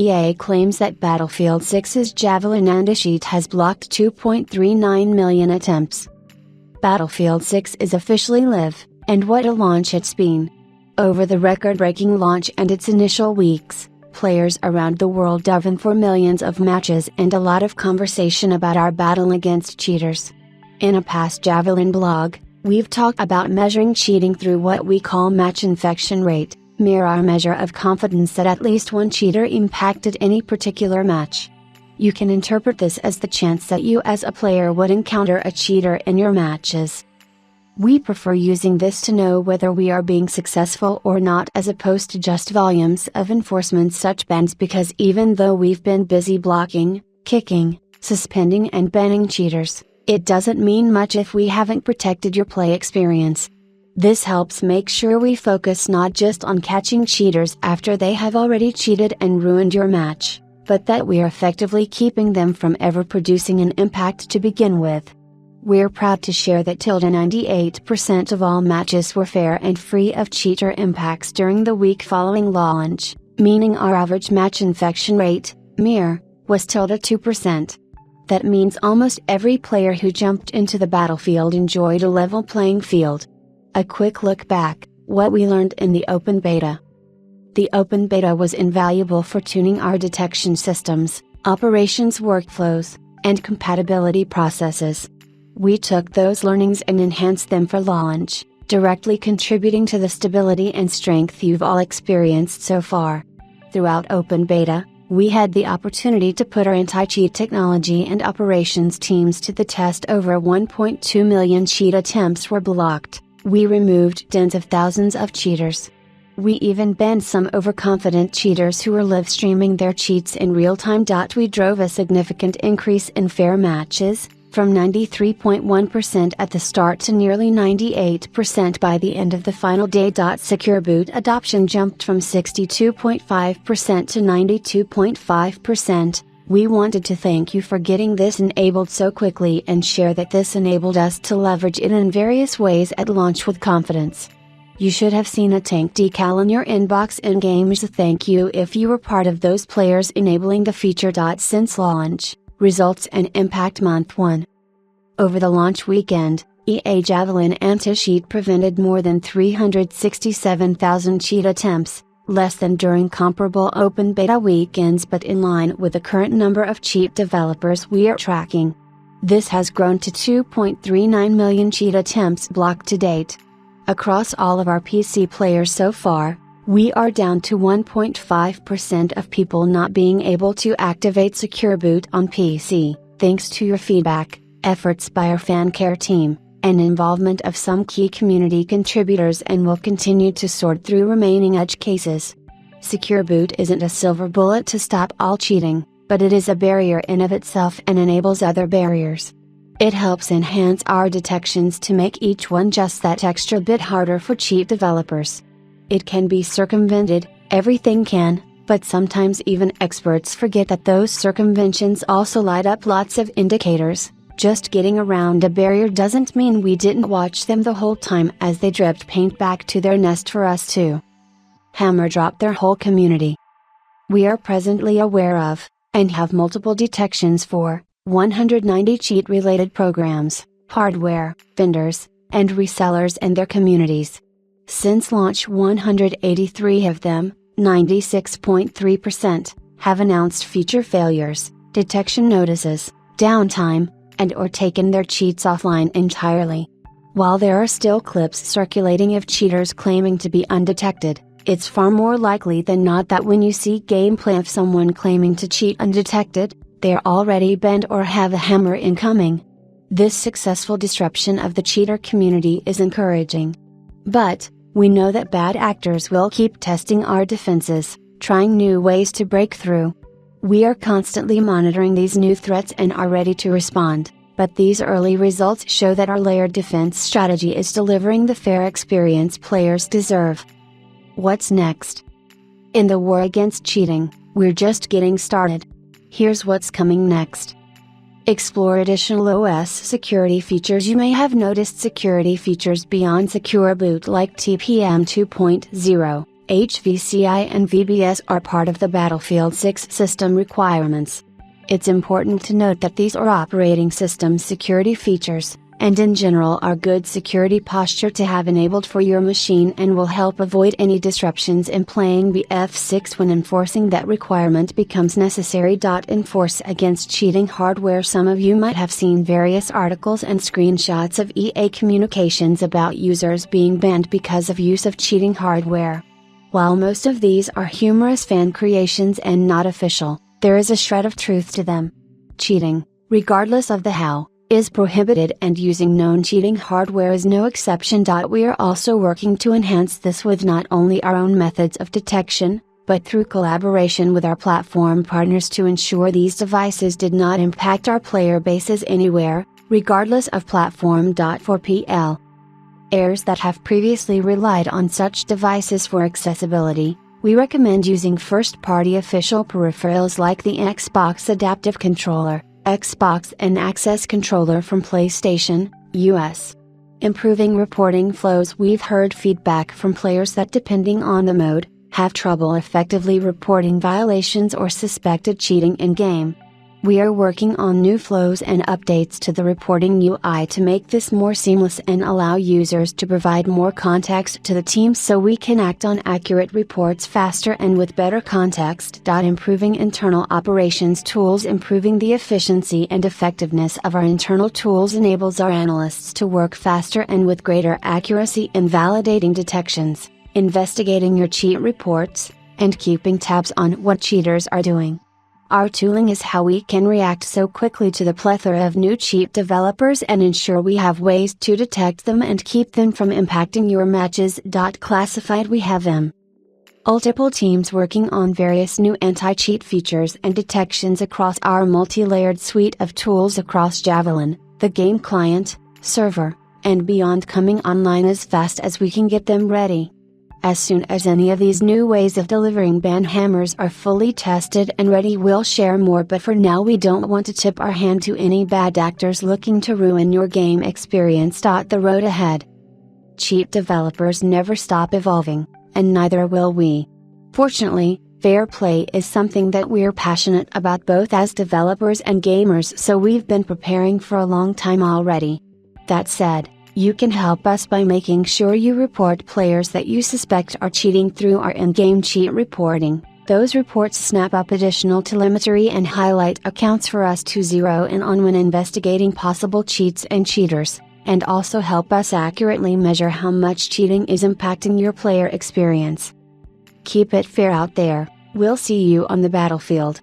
EA claims that Battlefield 6's Javelin Anticheat has blocked 2.39 million attempts. Battlefield 6 is officially live, and what a launch it's been. Over the record-breaking launch and its initial weeks, players around the world dove in for millions of matches and a lot of conversation about our battle against cheaters. In a past Javelin blog, we've talked about measuring cheating through what we call match infection rate, our measure of confidence that at least one cheater impacted any particular match. You can interpret this as the chance that you as a player would encounter a cheater in your matches. We prefer using this to know whether we are being successful or not, as opposed to just volumes of enforcement such bans, because even though we've been busy blocking, kicking, suspending and banning cheaters, it doesn't mean much if we haven't protected your play experience. This helps make sure we focus not just on catching cheaters after they have already cheated and ruined your match, but that we are effectively keeping them from ever producing an impact to begin with. We're proud to share that 98% of all matches were fair and free of cheater impacts during the week following launch, meaning our average match infection rate, was 2%. That means almost every player who jumped into the battlefield enjoyed a level playing field. A quick look back, what we learned in the open beta. The open beta was invaluable for tuning our detection systems, operations workflows, and compatibility processes. We took those learnings and enhanced them for launch, directly contributing to the stability and strength you've all experienced so far. Throughout open beta, we had the opportunity to put our anti-cheat technology and operations teams to the test. Over 1.2 million cheat attempts were blocked. We removed tens of thousands of cheaters. We even banned some overconfident cheaters who were live streaming their cheats in real time. We drove a significant increase in fair matches, from 93.1% at the start to nearly 98% by the end of the final day. Secure boot adoption jumped from 62.5% to 92.5%. We wanted to thank you for getting this enabled so quickly and share that this enabled us to leverage it in various ways at launch with confidence. You should have seen a tank decal in your inbox in-game as a thank you if you were part of those players enabling the feature. Since launch, results and impact month 1. Over the launch weekend, EA Javelin Anticheat prevented more than 367,000 cheat attempts, less than during comparable open beta weekends but in line with the current number of cheat developers we are tracking. This has grown to 2.39 million cheat attempts blocked to date. Across all of our PC players so far, we are down to 1.5% of people not being able to activate Secure Boot on PC, thanks to your feedback, efforts by our fan care team, and involvement of some key community contributors, and will continue to sort through remaining edge cases. Secure Boot isn't a silver bullet to stop all cheating, but it is a barrier in of itself and enables other barriers. It helps enhance our detections to make each one just that extra bit harder for cheat developers. It can be circumvented, everything can, but sometimes even experts forget that those circumventions also light up lots of indicators. Just getting around a barrier doesn't mean we didn't watch them the whole time as they dripped paint back to their nest for us to hammer drop their whole community. We are presently aware of, and have multiple detections for, 190 cheat-related programs, hardware, vendors, and resellers and their communities. Since launch, 183 of them, 96.3%, have announced feature failures, detection notices, downtime, and/or taken their cheats offline entirely. While there are still clips circulating of cheaters claiming to be undetected, it's far more likely than not that when you see gameplay of someone claiming to cheat undetected, they're already banned or have a hammer incoming. This successful disruption of the cheater community is encouraging. But, we know that bad actors will keep testing our defenses, trying new ways to break through. We are constantly monitoring these new threats and are ready to respond, but these early results show that our layered defense strategy is delivering the fair experience players deserve. What's next? In the war against cheating, we're just getting started. Here's what's coming next. Explore additional OS security features. You may have noticed security features beyond Secure Boot like TPM 2.0, HVCI and VBS are part of the Battlefield 6 system requirements. It's important to note that these are operating system security features, and in general are good security posture to have enabled for your machine and will help avoid any disruptions in playing BF6 when enforcing that requirement becomes necessary. Enforce against cheating hardware. Some of you might have seen various articles and screenshots of EA communications about users being banned because of use of cheating hardware. While most of these are humorous fan creations and not official, there is a shred of truth to them. Cheating, regardless of the how, is prohibited, and using known cheating hardware is no exception. We are also working to enhance this with not only our own methods of detection, but through collaboration with our platform partners to ensure these devices did not impact our player bases anywhere, regardless of platform. For players that have previously relied on such devices for accessibility, we recommend using first-party official peripherals like the Xbox Adaptive Controller, Xbox and Access Controller from PlayStation, US. Improving reporting flows. We've heard feedback from players that, depending on the mode, have trouble effectively reporting violations or suspected cheating in-game. We are working on new flows and updates to the reporting UI to make this more seamless and allow users to provide more context to the team so we can act on accurate reports faster and with better context. Improving internal operations tools. Improving the efficiency and effectiveness of our internal tools enables our analysts to work faster and with greater accuracy in validating detections, investigating your cheat reports, and keeping tabs on what cheaters are doing. Our tooling is how we can react so quickly to the plethora of new cheat developers and ensure we have ways to detect them and keep them from impacting your matches. Classified. We have multiple teams working on various new anti-cheat features and detections across our multi-layered suite of tools across Javelin, the game client, server, and beyond, coming online as fast as we can get them ready. As soon as any of these new ways of delivering ban hammers are fully tested and ready, we'll share more, but for now we don't want to tip our hand to any bad actors looking to ruin your game experience. The road ahead. Cheat developers never stop evolving, and neither will we. Fortunately, fair play is something that we're passionate about both as developers and gamers, so we've been preparing for a long time already. That said, you can help us by making sure you report players that you suspect are cheating through our in-game cheat reporting. Those reports snap up additional telemetry and highlight accounts for us to zero in on when investigating possible cheats and cheaters, and also help us accurately measure how much cheating is impacting your player experience. Keep it fair out there. We'll see you on the battlefield.